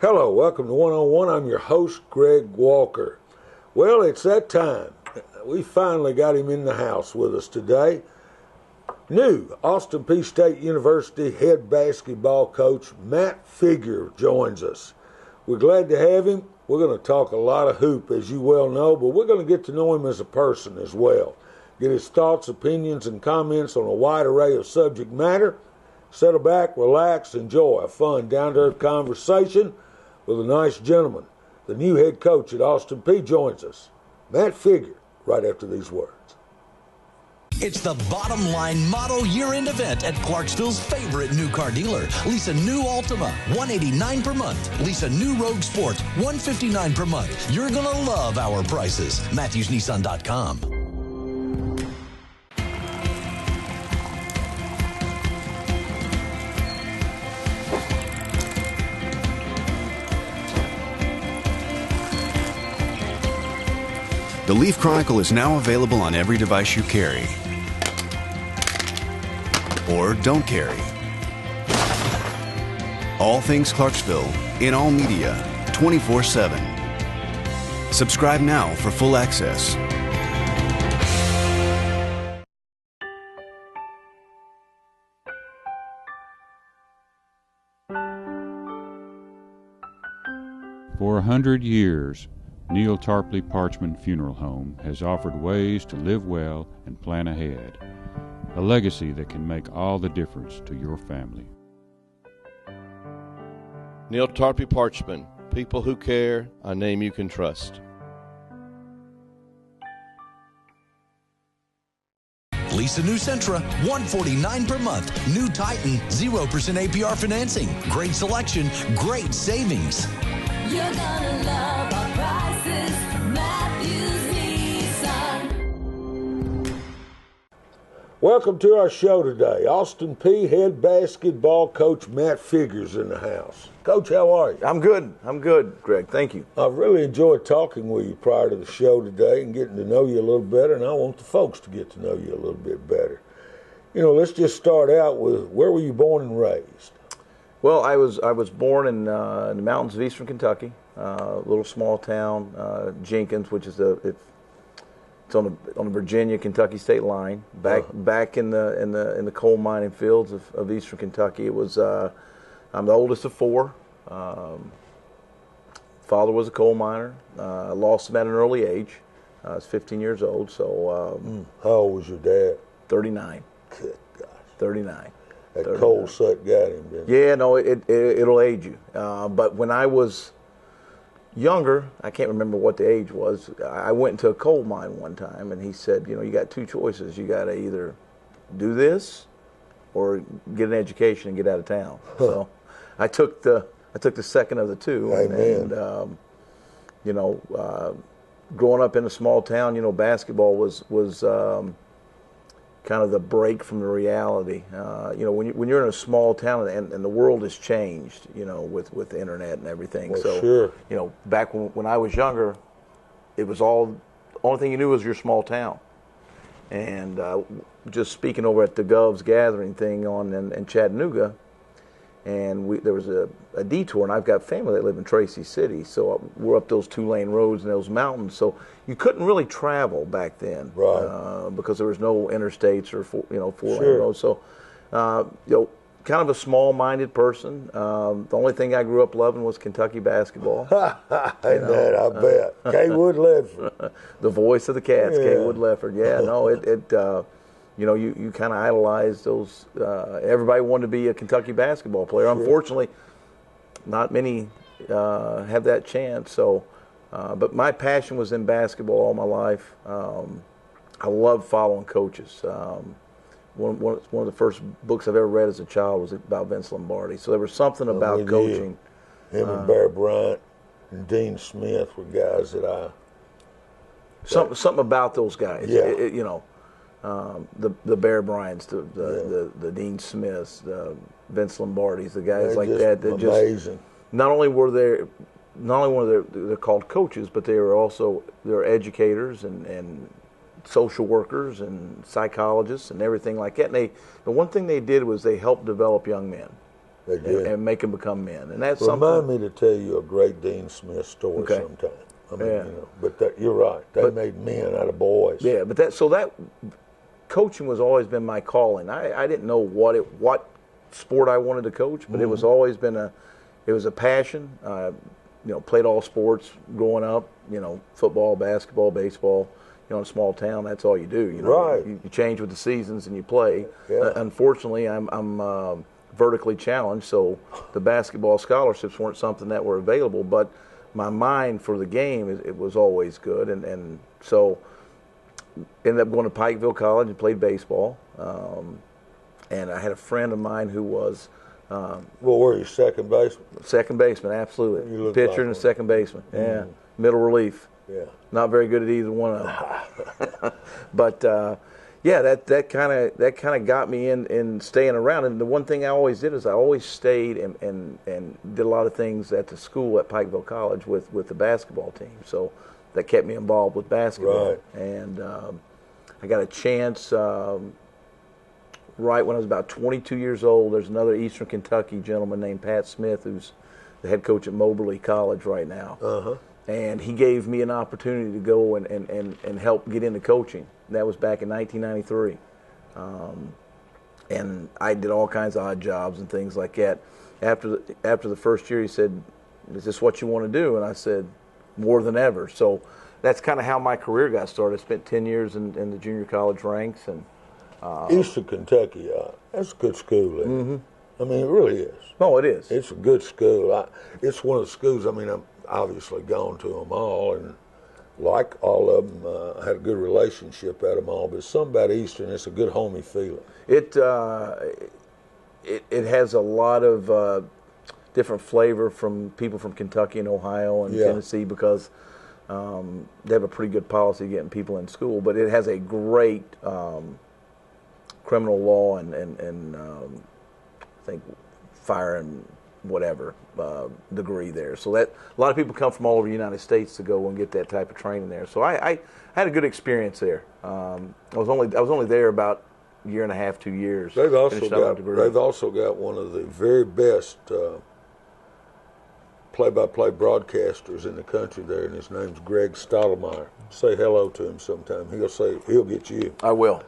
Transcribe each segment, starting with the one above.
Hello, welcome to One on One. I'm your host, Greg Walker. Well, it's that time. We finally got him in the house with us today. New Austin Peay State University head basketball coach Matt Figure joins us. We're glad to have him. We're going to talk a lot of hoop, as you well know, but we're going to get to know him as a person as well. Get his thoughts, opinions, and comments on a wide array of subject matter. Settle back, relax, enjoy a fun, down-to-earth conversation with a nice gentleman. The new head coach at Austin Peay joins us, Matt Figure, right after these words. It's the Bottom Line Model Year-End event at Clarksville's favorite new car dealer. Lease a new Altima, $189 per month. Lease a new Rogue Sport, $159 per month. You're going to love our prices. MatthewsNissan.com. The Leaf Chronicle is now available on every device you carry or don't carry. All things Clarksville in all media 24/7. Subscribe now for full access. For 100 years, Neil Tarpley Parchman Funeral Home has offered ways to live well and plan ahead, a legacy that can make all the difference to your family. Neil Tarpley Parchman, people who care, a name you can trust. Lease a new Sentra, $149 per month. New Titan, 0% APR financing. Great selection, great savings. You're gonna love our prices, Matthews Nissan. Welcome to our show today. Austin Peay head basketball coach Matt Figure's in the house. Coach, how are you? I'm good, Greg. Thank you. I've really enjoyed talking with you prior to the show today and getting to know you a little better, and I want the folks to get to know you a little bit better. You know, let's just start out with, where were you born and raised? Well, I was born in the mountains of eastern Kentucky, a little small town, Jenkins, which is it's on the Virginia-Kentucky state line. Back in the coal mining fields of eastern Kentucky. It was I'm the oldest of four. Father was a coal miner. Lost him at an early age. I was 15 years old. So how old was your dad? 39. Good gosh. 39. That coal soot got him, didn't it? Yeah, no, it'll age you. But when I was younger, I can't remember what the age was, I went into a coal mine one time, and he said, you know, you got two choices. You got to either do this or get an education and get out of town. So I took the second of the two. Amen. And you know, growing up in a small town, you know, basketball was kind of the break from the reality. You know, when you're in a small town and the world has changed, you know, with the internet and everything. Well, so, sure. you know, back when I was younger, it was the only thing you knew was your small town. And just speaking over at the Govs gathering thing in Chattanooga, and there was a detour, and I've got family that live in Tracy City, so we're up those 2-lane roads and those mountains, so you couldn't really travel back then, right? Because there was no interstates or 4-lane Sure. roads. So, you know, kind of a small-minded person. The only thing I grew up loving was Kentucky basketball. I bet. K. Wood Ledford. The voice of the Cats, Yeah. K. Wood Ledford. Yeah, no, you know, you kind of idolize those. Everybody wanted to be a Kentucky basketball player. Sure. Unfortunately, not many have that chance. So, but my passion was in basketball all my life. I love following coaches. One of the first books I've ever read as a child was about Vince Lombardi. So there was something about coaching. Him and Bear Bryant and Dean Smith were guys that something about those guys. Yeah. You know. The Bear Bryants, the Dean Smiths, the Vince Lombardis, the guys like that. That amazing. Not only were they called coaches, but they're educators and social workers and psychologists and everything like that. And the one thing they did was they helped develop young men. They did. and make them become men. And that's Remind something. me to tell you a great Dean Smith story Okay. sometime. I mean, Yeah. but you're right. They made men out of boys. Yeah, but that coaching was always been my calling. I didn't know what sport I wanted to coach, but it was always been a passion. Played all sports growing up. Football, basketball, baseball. In a small town, that's all you do. Right. You change with the seasons and you play. Yeah. Unfortunately, I'm vertically challenged, so the basketball scholarships weren't something that were available. But my mind for the game, it was always good, and so ended up going to Pikeville College and played baseball. And I had a friend of mine who was Well, were you second baseman? second baseman, You absolutely, look pitcher like and a one. second baseman. Yeah, middle relief. Yeah. Not very good at either one of them. But that kind of got me in staying around. And the one thing I always did is I always stayed and did a lot of things at the school at Pikeville College with the basketball team. So that kept me involved with basketball. Right. And I got a chance right when I was about 22 years old. There's another Eastern Kentucky gentleman named Pat Smith who's the head coach at Moberly College right now. Uh-huh. And he gave me an opportunity to go and help get into coaching. That was back in 1993. And I did all kinds of odd jobs and things like that. After the first year, he said, "Is this what you want to do?" And I said, "More than ever." So that's kind of how my career got started. I spent 10 years in the junior college ranks. And Eastern Kentucky, that's a good school. Isn't it? I mean, it really is. no, it is. It's a good school. It's one of the schools, I'm obviously gone to them all, and like all of them, I had a good relationship at them all, but something about Eastern, it's a good homey feeling. It has a lot of different flavor from people from Kentucky and Ohio and Yeah. Tennessee because they have a pretty good policy getting people in school. But it has a great criminal law and I think fire and whatever degree there. So that a lot of people come from all over the United States to go and get that type of training there. So I had a good experience there. I was only there about a year and a half, 2 years. They've also finished out my degree. got one of the very best play-by-play broadcasters in the country there, and his name's Greg Stottlemyre. Say hello to him sometime. He'll get you. I will.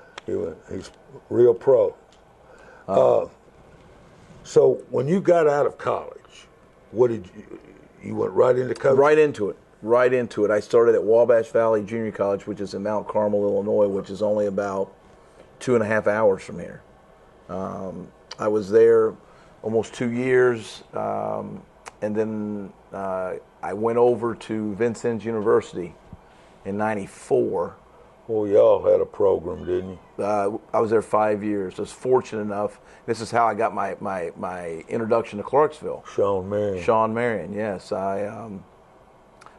He's real pro. So when you got out of college, what did you went right into coaching? Right into it. I started at Wabash Valley Junior College, which is in Mount Carmel, Illinois, which is only about 2.5 hours from here. I was there almost 2 years, and then I went over to Vincennes University in '94. Well, y'all had a program, didn't you? I was there 5 years. I was fortunate enough. This is how I got my introduction to Clarksville. Sean Marion. Sean Marion, yes. I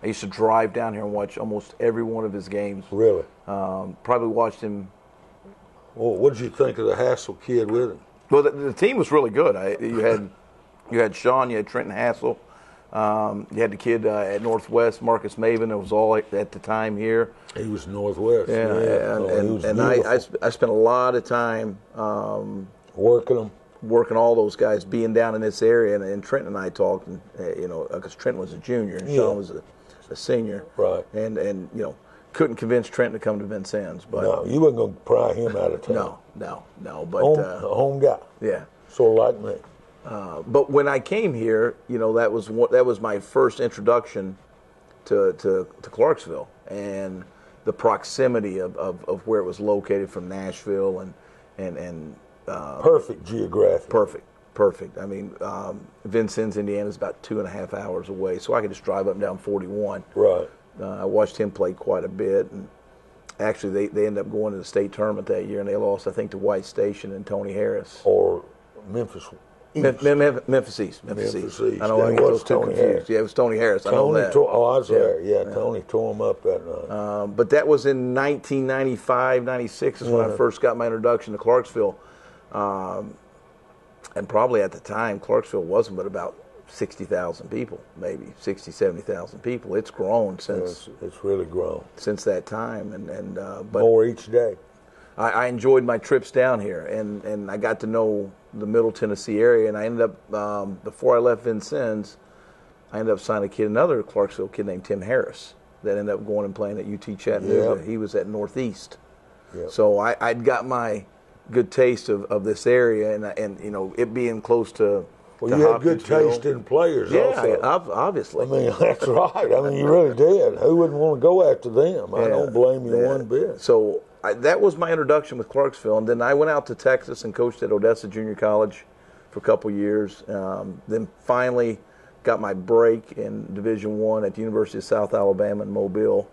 used to drive down here and watch almost every one of his games. Really? Probably watched him. Well, what did you think of the Hassel kid with him? Well, the team was really good. You had Sean, you had Trenton Hassel, you had the kid at Northwest, Marcus Maven. It was all at the time here. He was Northwest. Yeah, and I spent a lot of time working them. Working all those guys, being down in this area, and Trenton and I talked, and because Trenton was a junior and Sean was a senior, right? And couldn't convince Trenton to come to Vincennes, but no, you wasn't going to pry him out of town. No, but a home guy. Yeah, sort of like me. But when I came here, that was my first introduction to Clarksville and the proximity of where it was located from Nashville and perfect geographic. Perfect. I mean, Vincennes, Indiana is about 2.5 hours away, so I could just drive up and down 41. Right. I watched him play quite a bit, and actually they ended up going to the state tournament that year, and they lost, I think, to White Station and Tony Harris. Or Memphis East. Memphis East. I know I get those two confused. Harris. Yeah, it was Tony Harris. I know that. I was there. Yeah, Tony tore him up that night. But that was in 1995, 96 is when I first got my introduction to Clarksville. And probably at the time, Clarksville wasn't but about 60,000 people, maybe 60, 70,000 people. It's grown since. It's really grown since that time, but more each day. I enjoyed my trips down here, and I got to know the Middle Tennessee area, and I ended up, before I left Vincennes, I ended up signing another Clarksville kid named Tim Harris that ended up going and playing at UT Chattanooga. Yep. He was at Northeast. Yep. So I'd got my good taste of this area, and you know, it being close to Well, you had good Hopkinsville. taste in players Yeah, also. obviously. I mean, that's right. I mean, you really did. Who wouldn't want to go after them? I don't blame you one bit. So that was my introduction with Clarksville, and then I went out to Texas and coached at Odessa Junior College for a couple years. Then finally got my break in Division I at the University of South Alabama in Mobile.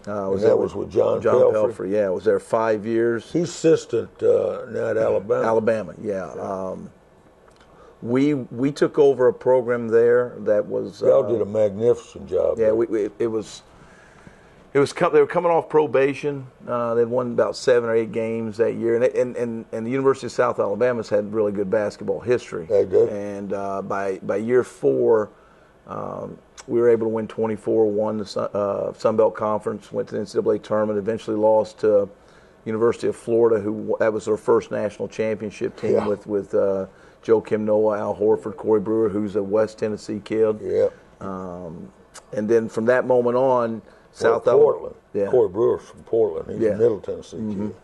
That was with John Pelfrey. Yeah, I was there 5 years. He's assistant now at Alabama. Alabama, yeah. We took over a program there that was. Y'all did a magnificent job. Yeah, there. they were coming off probation. They'd won about 7 or 8 games that year, and the University of South Alabama's had really good basketball history. They do. And by year 4, we were able to win 24, won the Sun Belt Conference, went to the NCAA tournament, eventually lost to University of Florida, that was their first national championship team with Joe Kim Noah, Al Horford, Corey Brewer, who's a West Tennessee kid. Yeah. And then from that moment on, Portland. Yeah. Corey Brewer's from Portland. He's a Middle Tennessee kid.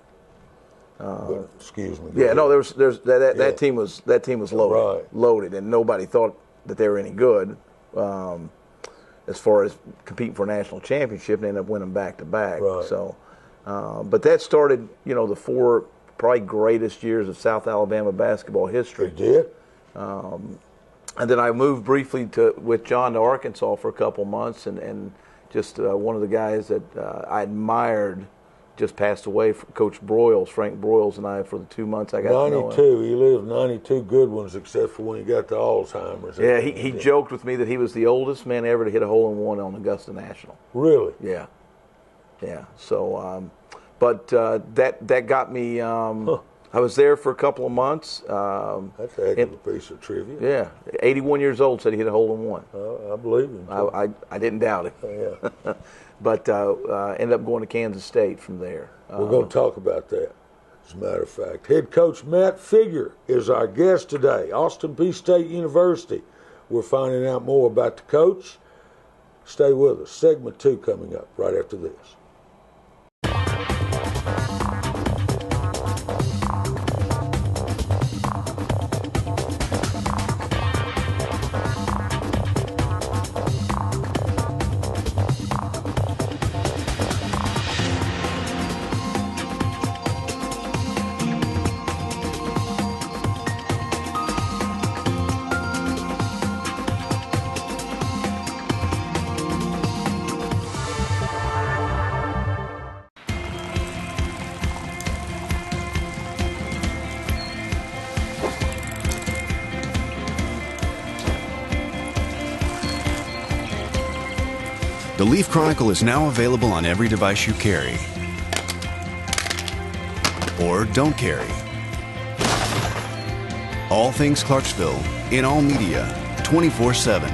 But, excuse me. Yeah, no, that team was loaded, Right. loaded, and nobody thought that they were any good as far as competing for a national championship. And they ended up winning back to back. Right. So, but that started, you know, the 4 probably greatest years of South Alabama basketball history. They did. And then I moved briefly with John to Arkansas for a couple months, and just one of the guys that I admired just passed away, Coach Broyles, Frank Broyles, and I, for the 2 months I got to know him. 92. He lived 92 good ones, except for when he got the Alzheimer's. Yeah, he joked with me that he was the oldest man ever to hit a hole-in-one on Augusta National. Really? Yeah. So, but that got me. I was there for a couple of months. That's a heck of a piece of trivia. Yeah, 81 years old, said he hit a hole-in-one. I believe him. I didn't doubt it. Yeah. But ended up going to Kansas State from there. We're going to talk about that, as a matter of fact. Head coach Matt Figure is our guest today, Austin Peay State University. We're finding out more about the coach. Stay with us. Segment 2 coming up right after this. The Leaf Chronicle is now available on every device you carry or don't carry. All things Clarksville in all media 24/7.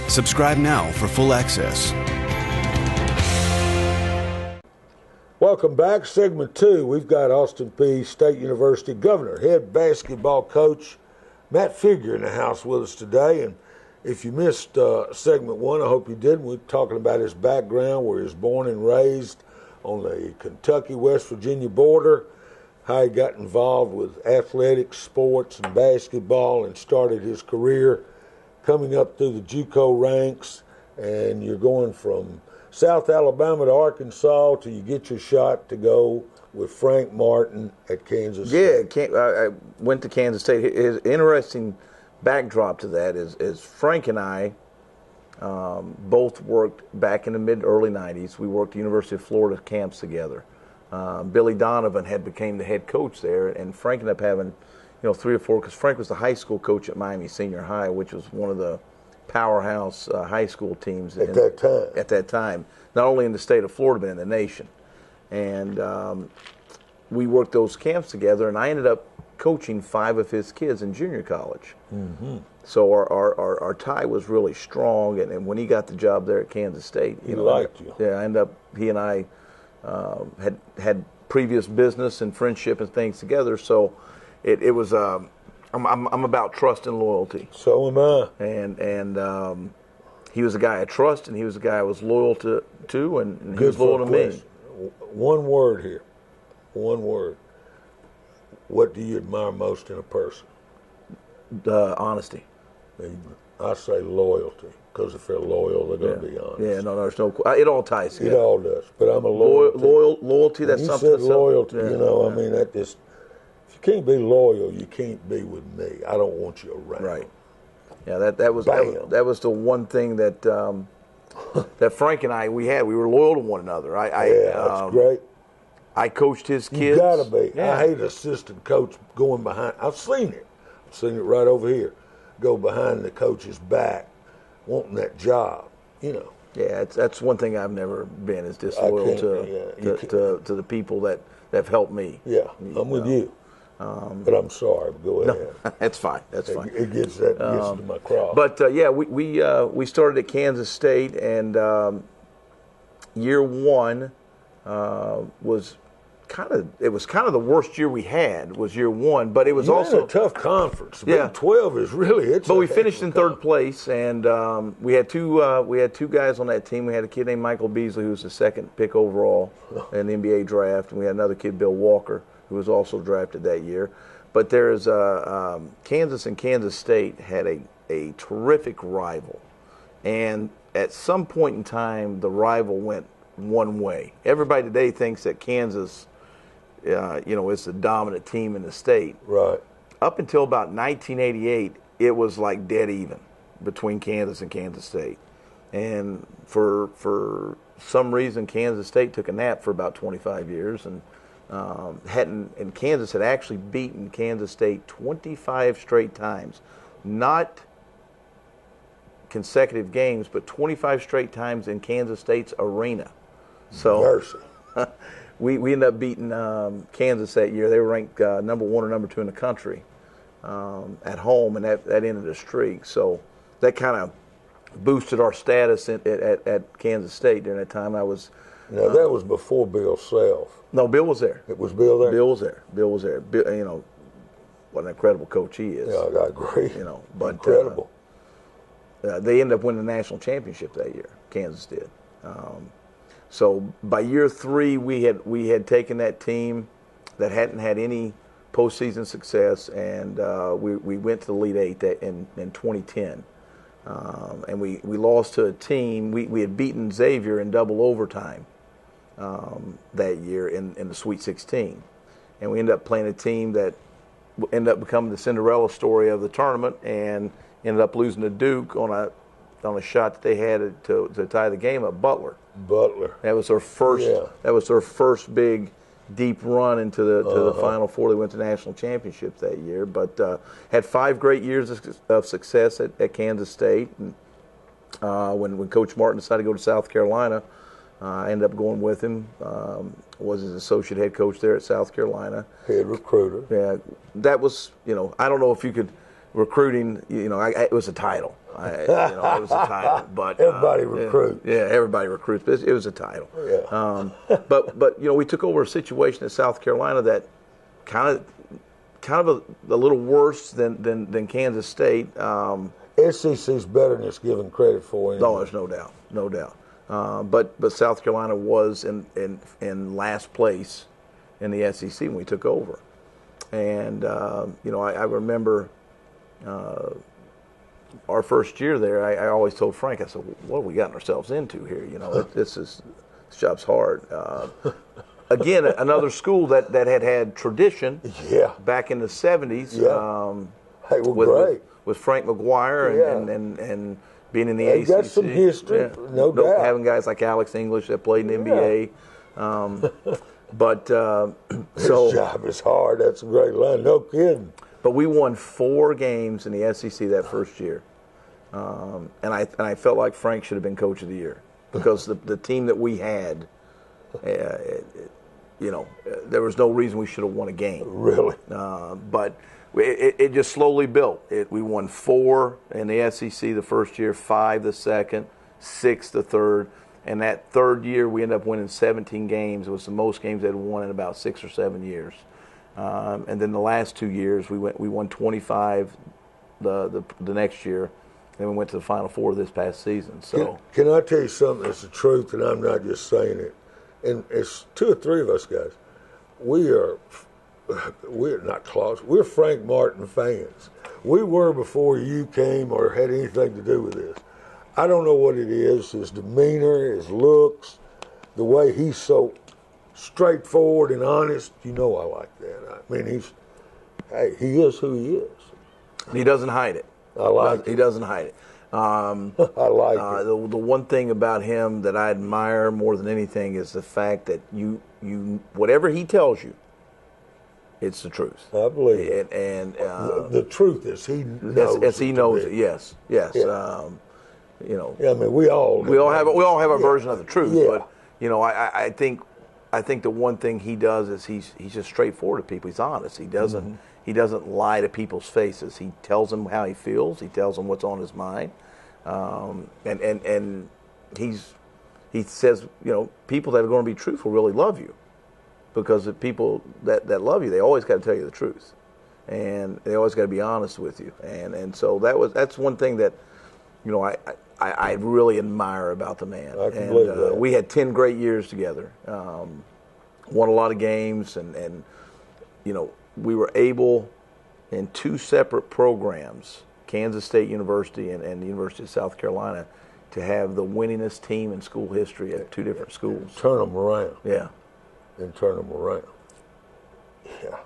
Subscribe now for full access. Welcome back. Segment 2. We've got Austin Peay State University Governor, head basketball coach Matt Figure in the house with us today. And if you missed segment 1, I hope you did. We're talking about his background, where he was born and raised on the Kentucky-West Virginia border, how he got involved with athletics, sports, and basketball, and started his career coming up through the JUCO ranks. And you're going from South Alabama to Arkansas till you get your shot to go with Frank Martin at Kansas State. Yeah, I went to Kansas State. His interesting backdrop to that is Frank and I both worked back in the early 90s. We worked at the University of Florida camps together. Billy Donovan became the head coach there, and Frank ended up having 3 or 4, because Frank was the high school coach at Miami Senior High, which was one of the powerhouse high school teams at that time, not only in the state of Florida but in the nation. And we worked those camps together, and I ended up coaching 5 of his kids in junior college. Mm-hmm. So our tie was really strong, and when he got the job there at Kansas State, he liked you. Yeah, he and I had previous business and friendship and things together. So it was I'm about trust and loyalty. So am I. And he was a guy I trust, and he was a guy I was loyal to and he Good was loyal to for a me. question. One word here. One word. What do you admire most in a person? Honesty. I say loyalty, because if they're loyal, they're going to be honest. Yeah, no, there's no. It all ties together. It all does. But I'm a Loyalty. That's you something. said loyalty. Yeah, you know, I mean, that just. If you can't be loyal, you can't be with me. I don't want you around. Right. Yeah, that was the one thing that that Frank and I we were loyal to one another. That's great. I coached his kids. You gotta be. Yeah. I hate assistant coach going behind. I've seen it. I've seen it right over here. Go behind the coach's back, wanting that job. You know. Yeah, that's one thing I've never been is disloyal to the people that have helped me. Yeah, I'm with you. But I'm sorry. Go ahead. No, that's fine. That's fine. It gets to my cross. But we started at Kansas State, and year one was kind of the worst year we had was year one, but it was also a tough conference. Yeah. Big 12 is really But we finished in third place, and we had two guys on that team. We had a kid named Michael Beasley, who was the second pick overall in the NBA draft, and we had another kid, Bill Walker, who was also drafted that year. But there's Kansas and Kansas State had a terrific rival, and at some point in time, the rival went one way. Everybody today thinks that Kansas, is the dominant team in the state. Right. Up until about 1988, it was like dead even between Kansas and Kansas State, and for some reason, Kansas State took a nap for about 25 years, and Kansas had actually beaten Kansas State 25 straight times, not consecutive games, but 25 straight times in Kansas State's arena. So Mercy. we ended up beating Kansas that year. They were ranked number 1 or number 2 in the country at home, and that ended a streak. So that kind of boosted our status at Kansas State during that time. Now, that was before Bill Self. No, Bill was there. It was Bill there? Bill was there. Bill was there. Bill, what an incredible coach he is. Yeah, I agree. But incredible. They ended up winning the national championship that year. Kansas did. So by year 3, we had taken that team that hadn't had any postseason success, and we went to the Elite Eight in 2010. And we lost to a team. We had beaten Xavier in double overtime that year in the Sweet 16. And we ended up playing a team that ended up becoming the Cinderella story of the tournament, and ended up losing to Duke on a shot that they had to tie the game up. Butler. That was their first. Yeah. That was their first big, deep run into the Final Four. They went to national championships that year, but had 5 great years of success at Kansas State. And when Coach Martin decided to go to South Carolina, I ended up going with him. Was his associate head coach there at South Carolina. Head recruiter. Yeah, that was I don't know if you could recruiting. It was a title. It was a title, but everybody recruits. Yeah, everybody recruits. But it was a title. Yeah. But we took over a situation at South Carolina that kind of a little worse than Kansas State. SEC's better than it's given credit for. Anyway. No, there's no doubt. But South Carolina was in last place in the SEC when we took over, and I remember. Our first year there, I always told Frank, I said, "What have we gotten ourselves into here? This job's hard." Again, another school that had tradition. Yeah. Back in the 70s. Yeah. Great. With Frank McGuire Yeah. and being in the They ACC. got some history, no doubt. Having guys like Alex English that played in the NBA. But This job is hard. That's a great line. No kidding. But we won 4 games in the SEC that first year, and I felt like Frank should have been Coach of the Year because the team that we had, there was no reason we should have won a game. Really? But it just slowly built. We won 4 in the SEC the first year, 5 the second, 6 the third, And that third year, we ended up winning 17 games. It was the most games they'd won in about 6 or 7 years. And then the last 2 years, we won 25 the next year. Then we went to the Final Four this past season. So can I tell you something that's the truth, and I'm not just saying it? And it's 2 or 3 of us guys. We're not close. We're Frank Martin fans. We were before you came or had anything to do with this. I don't know what it is, his demeanor, his looks, the way he's so straightforward and honest. You know I like that. I mean, he is who he is. He doesn't hide it. I like it. He doesn't hide it. I like it. The one thing about him that I admire more than anything is the fact that you whatever he tells you, it's the truth. I believe it. And the truth is he knows. As he knows it. Yes. Yeah. You know. Yeah, I mean, we all have a version of the truth. Yeah. But you know, I think the one thing he does is he's just straightforward to people. He's honest. He doesn't lie to people's faces. He tells them how he feels. He tells them what's on his mind. And he says, you know, people that are going to be truthful really love you, because the people that love you, they always got to tell you the truth, and they always got to be honest with you. And so that's one thing that, you know, I really admire about the man. I can believe that. We had 10 great years together. Won a lot of games, and you know, we were able in 2 separate programs, Kansas State University and the University of South Carolina, to have the winningest team in school history at 2 different schools. Turn them around. Yeah. And turn them around. Yeah,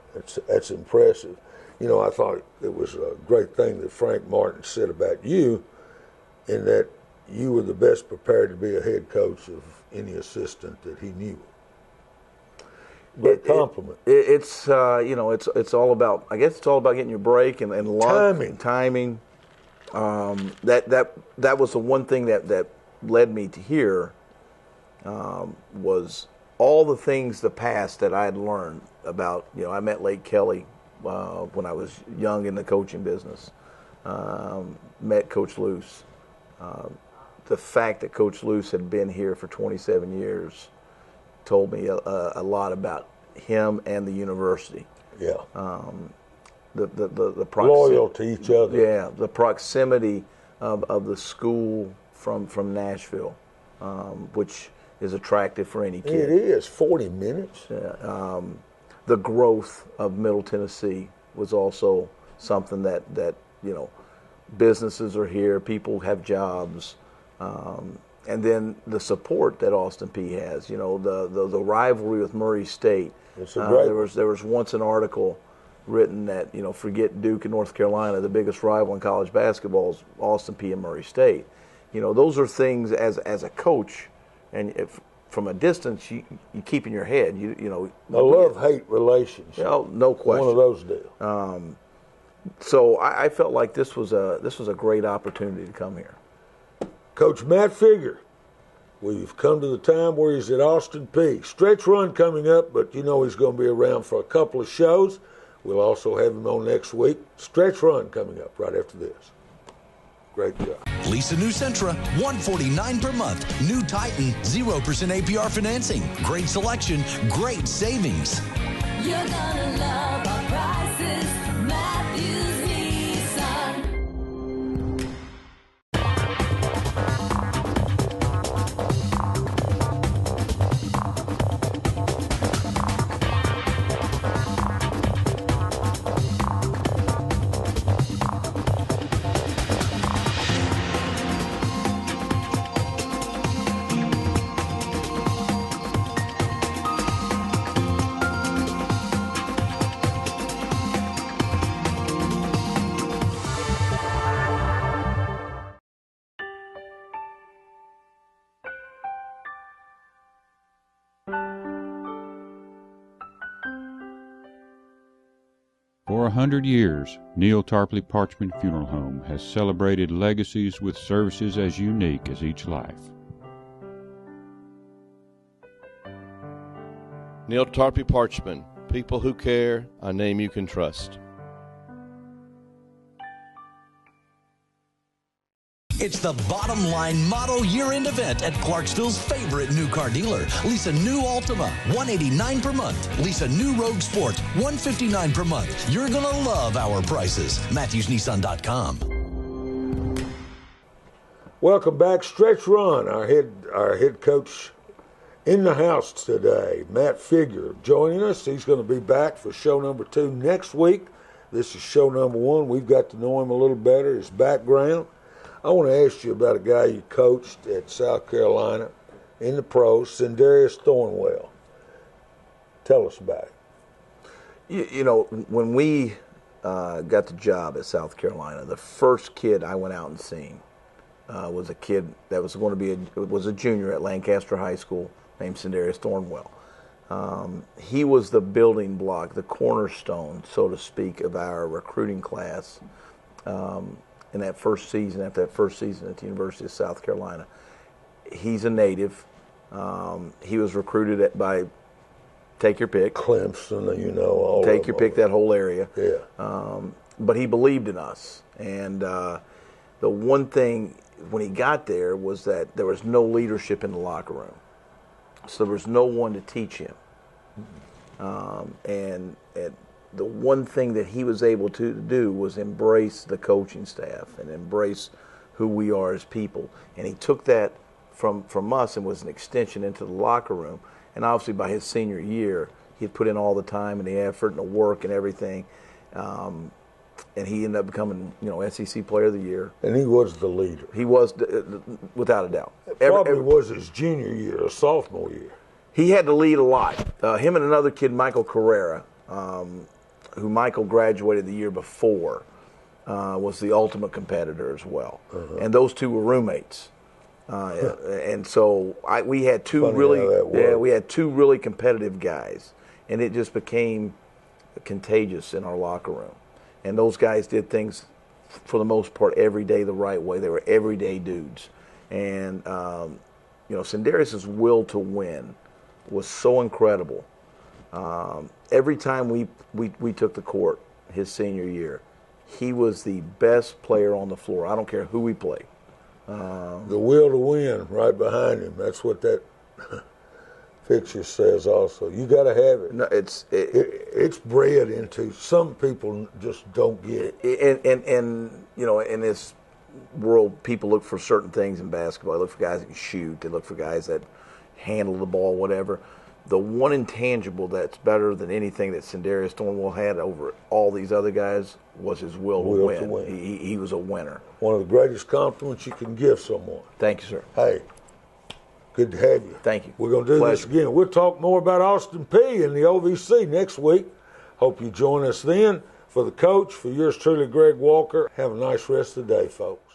that's impressive. You know, I thought it was a great thing that Frank Martin said about you, in that you were the best prepared to be a head coach of any assistant that he knew. Great compliment. It's you know, it's all about, I guess it's all about getting your break and luck. Timing. That was the one thing that led me to here, was all the things, the past that I had learned about. You know, I met Lake Kelly when I was young in the coaching business. Met Coach Luce. The fact that Coach Luce had been here for 27 years told me a lot about him and the university. Yeah. The loyal to each other. Yeah, the proximity of the school from Nashville, which is attractive for any kid. It is 40 minutes. Yeah. The growth of Middle Tennessee was also something that you know, businesses are here, people have jobs. And then the support that Austin Peay has, you know, the rivalry with Murray State. There was once an article written that, you know, forget Duke and North Carolina, the biggest rival in college basketball is Austin Peay and Murray State. You know, those are things as a coach, and if from a distance you keep in your head. You know, a love-hate relationship. You know, no question. One of those deals. So I felt like this was a great opportunity to come here. Coach Matt Figure, we've come to the time where he's at Austin Peay. Stretch run coming up, but you know he's going to be around for a couple of shows. We'll also have him on next week. Stretch run coming up right after this. Great job. Lisa New Sentra, $149 per month. New Titan, 0% APR financing. Great selection, great savings. You're gonna love our prices. Matthews Nissan. For 100 years, Neil Tarpley Parchman Funeral Home has celebrated legacies with services as unique as each life. Neil Tarpley Parchman, people who care, a name you can trust. It's the Bottom Line Model Year-End event at Clarksville's favorite new car dealer. Lease a new Altima, $189 per month. Lease a new Rogue Sport, $159 per month. You're going to love our prices. MatthewsNissan.com. Welcome back, Stretch Run. Our head coach in the house today, Matt Figure, joining us. He's going to be back for show number 2 next week. This is show number 1. We've got to know him a little better, his background. I want to ask you about a guy you coached at South Carolina in the pros, Sindarius Thornwell. Tell us about it. You know, when we got the job at South Carolina, the first kid I went out and seen was a kid that was going to be was a junior at Lancaster High School named Sindarius Thornwell. He was the building block, the cornerstone, so to speak, of our recruiting class in that first season, after that first season at the University of South Carolina. He's a native. He was recruited by, take your pick. Clemson, you know, all take your pick, that whole area. Yeah. But he believed in us. And the one thing when he got there was that there was no leadership in the locker room. So there was no one to teach him. And the one thing that he was able to do was embrace the coaching staff and embrace who we are as people. And he took that from us and was an extension into the locker room. And obviously by his senior year, he had put in all the time and the effort and the work and everything. And he ended up becoming, SEC Player of the Year. And he was the leader. He was, without a doubt. Probably was his junior year or sophomore year. He had to lead a lot. Him and another kid, Michael Carrera, who Michael graduated the year before, was the ultimate competitor as well. Uh-huh. And those two were roommates. And so we had two really competitive guys, and it just became contagious in our locker room. And those guys did things for the most part every day the right way. They were everyday dudes. And Sindarius's will to win was so incredible. Every time we took the court his senior year, he was the best player on the floor. I don't care who we played. The will to win right behind him. That's what that fixture says also. You got to have it. No, it's bred into, some people just don't get it. And in this world, people look for certain things in basketball. They look for guys that can shoot. They look for guys that handle the ball, whatever. The one intangible that's better than anything that Sindarius Thornwell had over all these other guys was his will to win. He was a winner. One of the greatest compliments you can give someone. Thank you, sir. Hey, good to have you. Thank you. We're going to do this again. We'll talk more about Austin Peay and the OVC next week. Hope you join us then. For the coach, for yours truly, Greg Walker, have a nice rest of the day, folks.